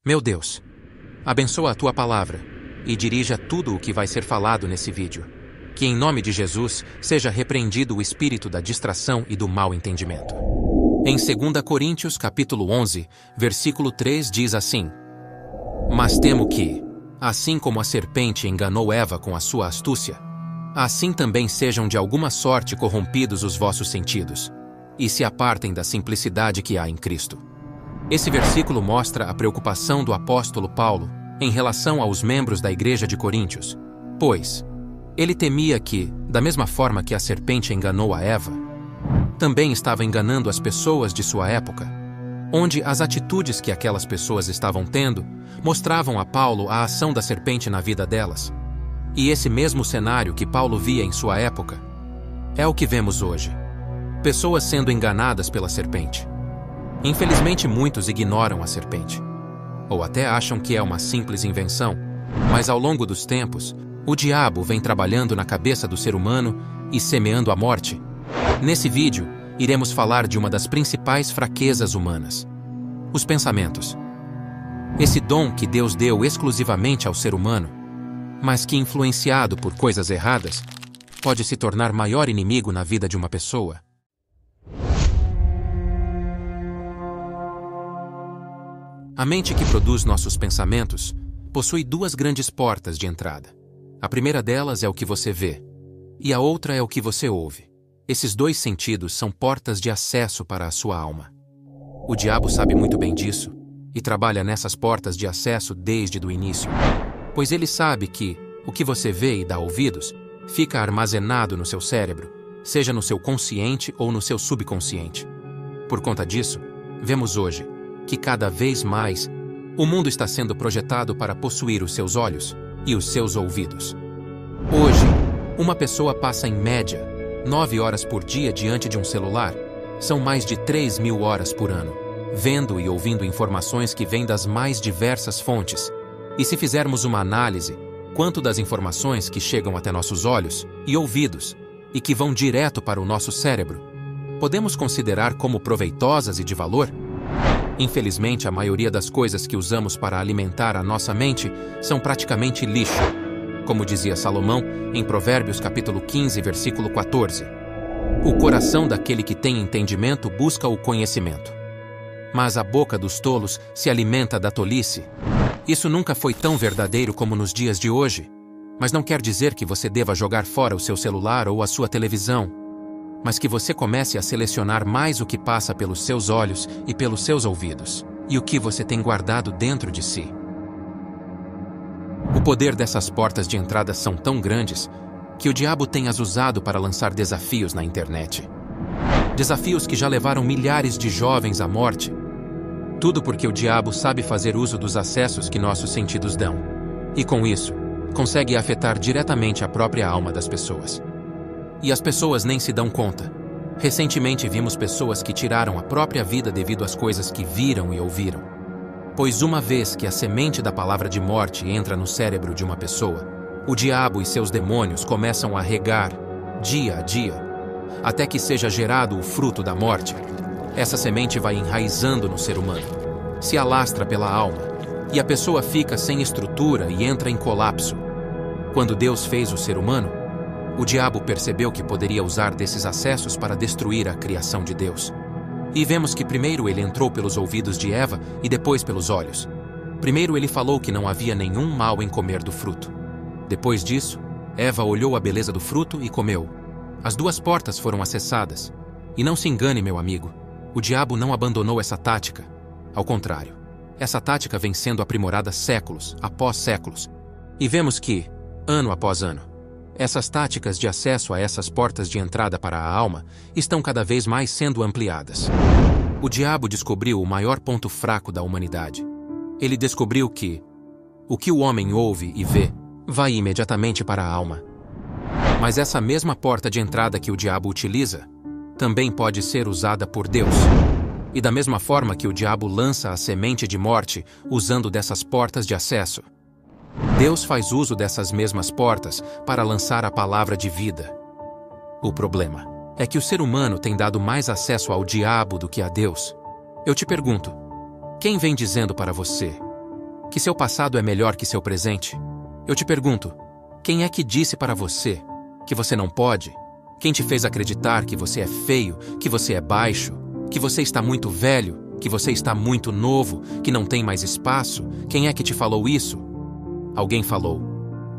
Meu Deus, abençoa a Tua palavra e dirija tudo o que vai ser falado nesse vídeo. Que em nome de Jesus seja repreendido o espírito da distração e do mau entendimento. Em 2 Coríntios capítulo 11, versículo 3 diz assim: Mas temo que, assim como a serpente enganou Eva com a sua astúcia, assim também sejam de alguma sorte corrompidos os vossos sentidos, e se apartem da simplicidade que há em Cristo. Esse versículo mostra a preocupação do apóstolo Paulo em relação aos membros da igreja de Coríntios, pois ele temia que, da mesma forma que a serpente enganou a Eva, também estava enganando as pessoas de sua época, onde as atitudes que aquelas pessoas estavam tendo mostravam a Paulo a ação da serpente na vida delas. E esse mesmo cenário que Paulo via em sua época é o que vemos hoje. Pessoas sendo enganadas pela serpente. Infelizmente, muitos ignoram a serpente, ou até acham que é uma simples invenção, mas ao longo dos tempos, o diabo vem trabalhando na cabeça do ser humano e semeando a morte. Nesse vídeo, iremos falar de uma das principais fraquezas humanas: os pensamentos. Esse dom que Deus deu exclusivamente ao ser humano, mas que, influenciado por coisas erradas, pode se tornar maior inimigo na vida de uma pessoa. A mente que produz nossos pensamentos possui duas grandes portas de entrada. A primeira delas é o que você vê, e a outra é o que você ouve. Esses dois sentidos são portas de acesso para a sua alma. O diabo sabe muito bem disso, e trabalha nessas portas de acesso desde o início, pois ele sabe que o que você vê e dá ouvidos fica armazenado no seu cérebro, seja no seu consciente ou no seu subconsciente. Por conta disso, vemos hoje que cada vez mais o mundo está sendo projetado para possuir os seus olhos e os seus ouvidos. Hoje, uma pessoa passa em média 9 horas por dia diante de um celular. São mais de 3.000 horas por ano, vendo e ouvindo informações que vêm das mais diversas fontes. E se fizermos uma análise, quanto das informações que chegam até nossos olhos e ouvidos e que vão direto para o nosso cérebro, podemos considerar como proveitosas e de valor? Infelizmente, a maioria das coisas que usamos para alimentar a nossa mente são praticamente lixo. Como dizia Salomão em Provérbios capítulo 15, versículo 14. O coração daquele que tem entendimento busca o conhecimento, mas a boca dos tolos se alimenta da tolice. Isso nunca foi tão verdadeiro como nos dias de hoje, mas não quer dizer que você deva jogar fora o seu celular ou a sua televisão, mas que você comece a selecionar mais o que passa pelos seus olhos e pelos seus ouvidos, e o que você tem guardado dentro de si. O poder dessas portas de entrada são tão grandes que o diabo tem as usado para lançar desafios na internet. Desafios que já levaram milhares de jovens à morte. Tudo porque o diabo sabe fazer uso dos acessos que nossos sentidos dão. E com isso, consegue afetar diretamente a própria alma das pessoas. E as pessoas nem se dão conta. Recentemente vimos pessoas que tiraram a própria vida devido às coisas que viram e ouviram. Pois uma vez que a semente da palavra de morte entra no cérebro de uma pessoa, o diabo e seus demônios começam a regar, dia a dia, até que seja gerado o fruto da morte. Essa semente vai enraizando no ser humano, se alastra pela alma, e a pessoa fica sem estrutura e entra em colapso. Quando Deus fez o ser humano, o diabo percebeu que poderia usar desses acessos para destruir a criação de Deus. E vemos que primeiro ele entrou pelos ouvidos de Eva e depois pelos olhos. Primeiro ele falou que não havia nenhum mal em comer do fruto. Depois disso, Eva olhou a beleza do fruto e comeu. As duas portas foram acessadas. E não se engane, meu amigo, o diabo não abandonou essa tática. Ao contrário, essa tática vem sendo aprimorada séculos após séculos. E vemos que, ano após ano, essas táticas de acesso a essas portas de entrada para a alma estão cada vez mais sendo ampliadas. O diabo descobriu o maior ponto fraco da humanidade. Ele descobriu que o que o homem ouve e vê vai imediatamente para a alma. Mas essa mesma porta de entrada que o diabo utiliza também pode ser usada por Deus. E da mesma forma que o diabo lança a semente de morte usando dessas portas de acesso, Deus faz uso dessas mesmas portas para lançar a palavra de vida. O problema é que o ser humano tem dado mais acesso ao diabo do que a Deus. Eu te pergunto, quem vem dizendo para você Que seu passado é melhor que seu presente? Eu te pergunto, quem é que disse para você que você não pode? Quem te fez acreditar que você é feio, que você é baixo, que você está muito velho, que você está muito novo, que não tem mais espaço? Quem é que te falou isso? Alguém falou.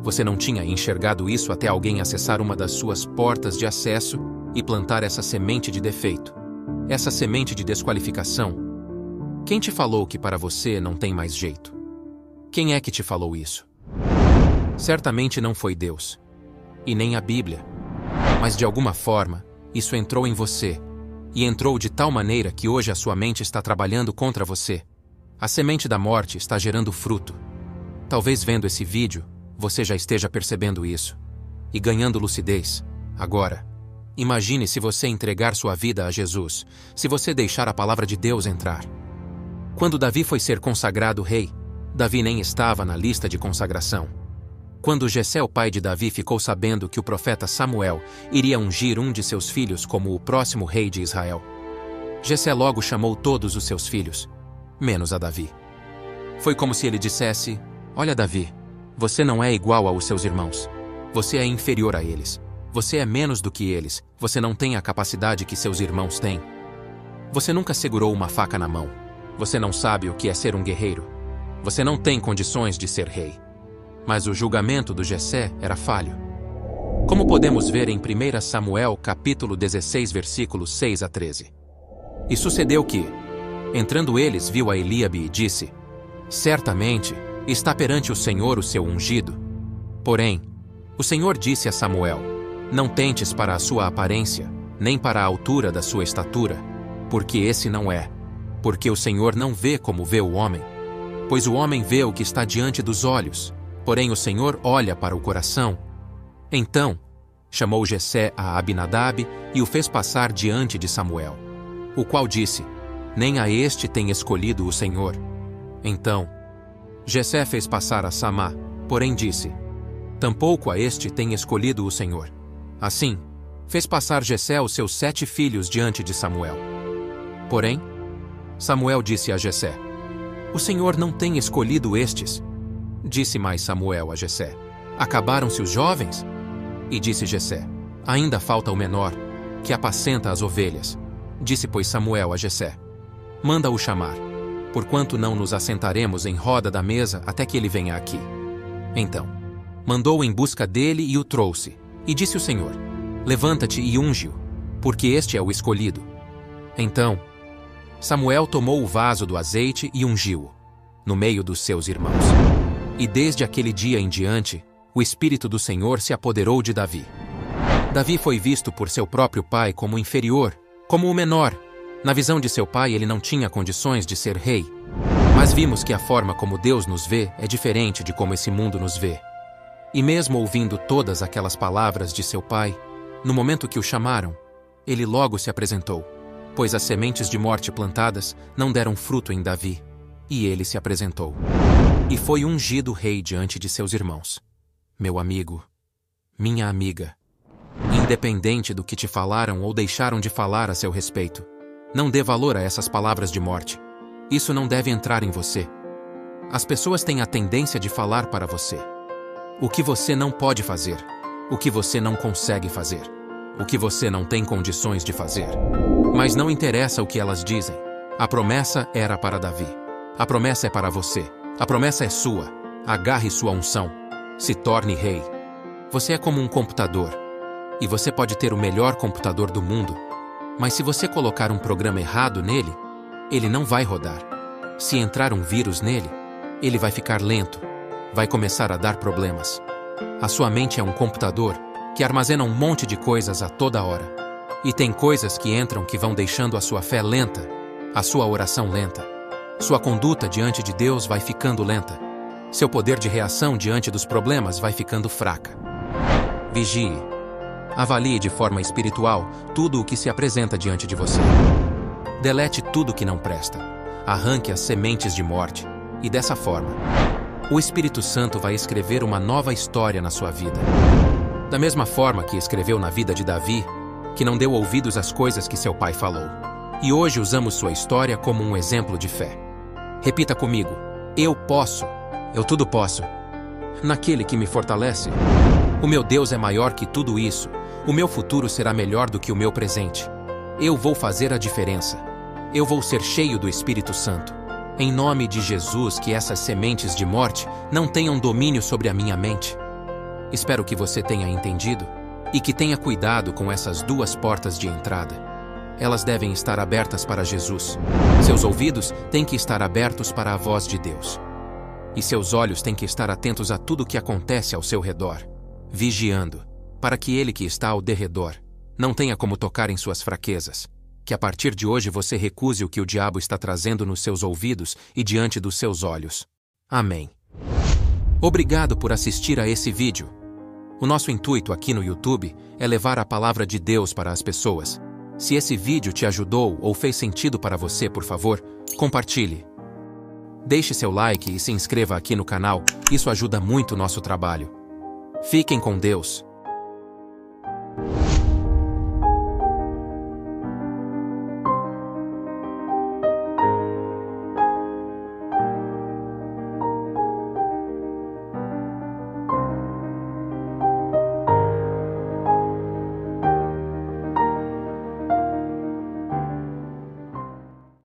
Você não tinha enxergado isso até alguém acessar uma das suas portas de acesso e plantar essa semente de defeito, essa semente de desqualificação. Quem te falou que para você não tem mais jeito? Quem é que te falou isso? Certamente não foi Deus, e nem a Bíblia. Mas de alguma forma, isso entrou em você, e entrou de tal maneira que hoje a sua mente está trabalhando contra você. A semente da morte está gerando fruto. Talvez vendo esse vídeo, você já esteja percebendo isso, e ganhando lucidez. Agora, imagine se você entregar sua vida a Jesus, se você deixar a palavra de Deus entrar. Quando Davi foi ser consagrado rei, Davi nem estava na lista de consagração. Quando Jessé, o pai de Davi, ficou sabendo que o profeta Samuel iria ungir um de seus filhos como o próximo rei de Israel, Jessé logo chamou todos os seus filhos, menos a Davi. Foi como se ele dissesse: olha, Davi, você não é igual aos seus irmãos. Você é inferior a eles. Você é menos do que eles. Você não tem a capacidade que seus irmãos têm. Você nunca segurou uma faca na mão. Você não sabe o que é ser um guerreiro. Você não tem condições de ser rei. Mas o julgamento do Jessé era falho. Como podemos ver em 1 Samuel capítulo 16, versículos 6 a 13. E sucedeu que, entrando eles, viu a Eliabe e disse: certamente está perante o Senhor o seu ungido. Porém, o Senhor disse a Samuel: não tentes para a sua aparência, nem para a altura da sua estatura, porque esse não é. Porque o Senhor não vê como vê o homem. Pois o homem vê o que está diante dos olhos, porém o Senhor olha para o coração. Então, chamou Jessé a Abinadab e o fez passar diante de Samuel, o qual disse: nem a este tem escolhido o Senhor. Então, Jessé fez passar a Samá, porém disse: tampouco a este tem escolhido o Senhor. Assim, fez passar Jessé os seus 7 filhos diante de Samuel. Porém, Samuel disse a Jessé: o Senhor não tem escolhido estes. Disse mais Samuel a Jessé: acabaram-se os jovens? E disse Jessé: ainda falta o menor, que apacenta as ovelhas. Disse, pois, Samuel a Jessé: manda-o chamar, porquanto não nos assentaremos em roda da mesa até que ele venha aqui. Então, mandou em busca dele e o trouxe. E disse o Senhor: levanta-te e unge-o, porque este é o escolhido. Então, Samuel tomou o vaso do azeite e ungiu-o, no meio dos seus irmãos. E desde aquele dia em diante, o Espírito do Senhor se apoderou de Davi. Davi foi visto por seu próprio pai como inferior, como o menor. Na visão de seu pai, ele não tinha condições de ser rei. Mas vimos que a forma como Deus nos vê é diferente de como esse mundo nos vê. E mesmo ouvindo todas aquelas palavras de seu pai, no momento que o chamaram, ele logo se apresentou, pois as sementes de morte plantadas não deram fruto em Davi, e ele se apresentou. E foi ungido rei diante de seus irmãos. Meu amigo, minha amiga, independente do que te falaram ou deixaram de falar a seu respeito, não dê valor a essas palavras de morte. Isso não deve entrar em você. As pessoas têm a tendência de falar para você o que você não pode fazer, o que você não consegue fazer, o que você não tem condições de fazer. Mas não interessa o que elas dizem. A promessa era para Davi. A promessa é para você. A promessa é sua. Agarre sua unção. Se torne rei. Você é como um computador. E você pode ter o melhor computador do mundo. Mas se você colocar um programa errado nele, ele não vai rodar. Se entrar um vírus nele, ele vai ficar lento. Vai começar a dar problemas. A sua mente é um computador que armazena um monte de coisas a toda hora. E tem coisas que entram que vão deixando a sua fé lenta, a sua oração lenta. Sua conduta diante de Deus vai ficando lenta. Seu poder de reação diante dos problemas vai ficando fraca. Vigie. Avalie de forma espiritual tudo o que se apresenta diante de você. Delete tudo que não presta. Arranque as sementes de morte. E dessa forma, o Espírito Santo vai escrever uma nova história na sua vida. Da mesma forma que escreveu na vida de Davi, que não deu ouvidos às coisas que seu pai falou. E hoje usamos sua história como um exemplo de fé. Repita comigo: eu posso Eu tudo posso naquele que me fortalece. O meu Deus é maior que tudo isso. O meu futuro será melhor do que o meu presente. Eu vou fazer a diferença. Eu vou ser cheio do Espírito Santo. Em nome de Jesus, que essas sementes de morte não tenham domínio sobre a minha mente. Espero que você tenha entendido e que tenha cuidado com essas duas portas de entrada. Elas devem estar abertas para Jesus. Seus ouvidos têm que estar abertos para a voz de Deus. E seus olhos têm que estar atentos a tudo o que acontece ao seu redor, vigiando, para que Ele que está ao derredor não tenha como tocar em suas fraquezas. Que a partir de hoje você recuse o que o diabo está trazendo nos seus ouvidos e diante dos seus olhos. Amém. Obrigado por assistir a esse vídeo. O nosso intuito aqui no YouTube é levar a palavra de Deus para as pessoas. Se esse vídeo te ajudou ou fez sentido para você, por favor, compartilhe. Deixe seu like e se inscreva aqui no canal, isso ajuda muito o nosso trabalho. Fiquem com Deus.